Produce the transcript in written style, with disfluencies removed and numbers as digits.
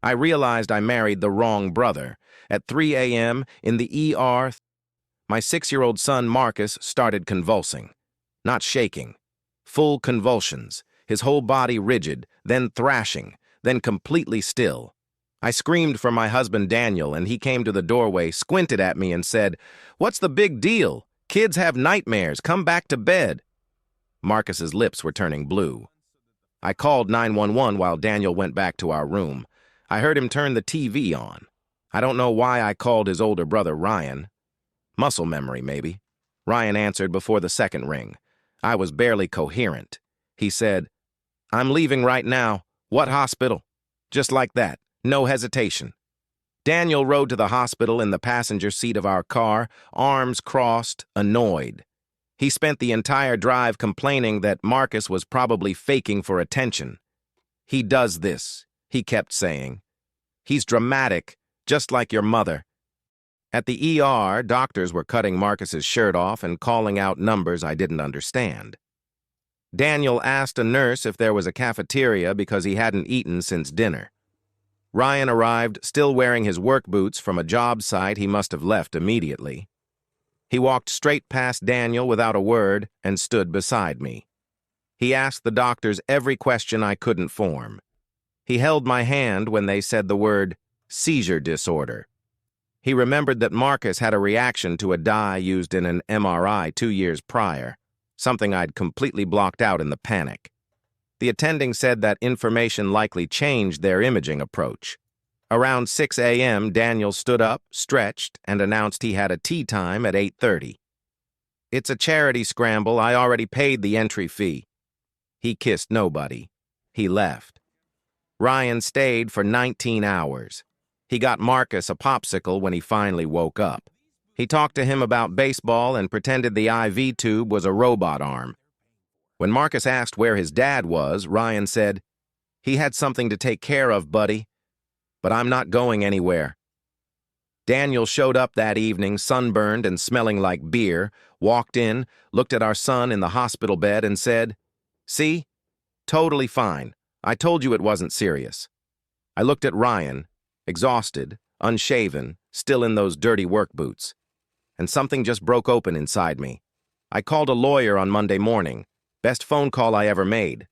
I realized I married the wrong brother. At 3 a.m. in the ER, my 6-year-old son Marcus started convulsing. Not shaking. Full convulsions, his whole body rigid, then thrashing, then completely still. I screamed for my husband Daniel, and he came to the doorway, squinted at me, and said, "What's the big deal? Kids have nightmares. Come back to bed." Marcus's lips were turning blue. I called 911 while Daniel went back to our room. I heard him turn the TV on. I don't know why I called his older brother Ryan. Muscle memory, maybe. Ryan answered before the second ring. I was barely coherent. He said, "I'm leaving right now. What hospital?" Just like that. No hesitation. Daniel rode to the hospital in the passenger seat of our car, arms crossed, annoyed. He spent the entire drive complaining that Marcus was probably faking for attention. "He does this," he kept saying. "He's dramatic, just like your mother." At the ER, doctors were cutting Marcus's shirt off and calling out numbers I didn't understand. Daniel asked a nurse if there was a cafeteria because he hadn't eaten since dinner. Ryan arrived still wearing his work boots from a job site he must have left immediately. He walked straight past Daniel without a word and stood beside me. He asked the doctors every question I couldn't form. He held my hand when they said the word seizure disorder. He remembered that Marcus had a reaction to a dye used in an MRI 2 years prior, something I'd completely blocked out in the panic. The attending said that information likely changed their imaging approach. Around 6 a.m., Daniel stood up, stretched, and announced he had a tea time at 8:30. "It's a charity scramble. I already paid the entry fee." He kissed nobody. He left. Ryan stayed for 19 hours. He got Marcus a popsicle when he finally woke up. He talked to him about baseball and pretended the IV tube was a robot arm. When Marcus asked where his dad was, Ryan said, "He had something to take care of, buddy, but I'm not going anywhere." Daniel showed up that evening, sunburned and smelling like beer, walked in, looked at our son in the hospital bed and said, "See? Totally fine. I told you it wasn't serious." I looked at Ryan, exhausted, unshaven, still in those dirty work boots, and something just broke open inside me. I called a lawyer on Monday morning. Best phone call I ever made.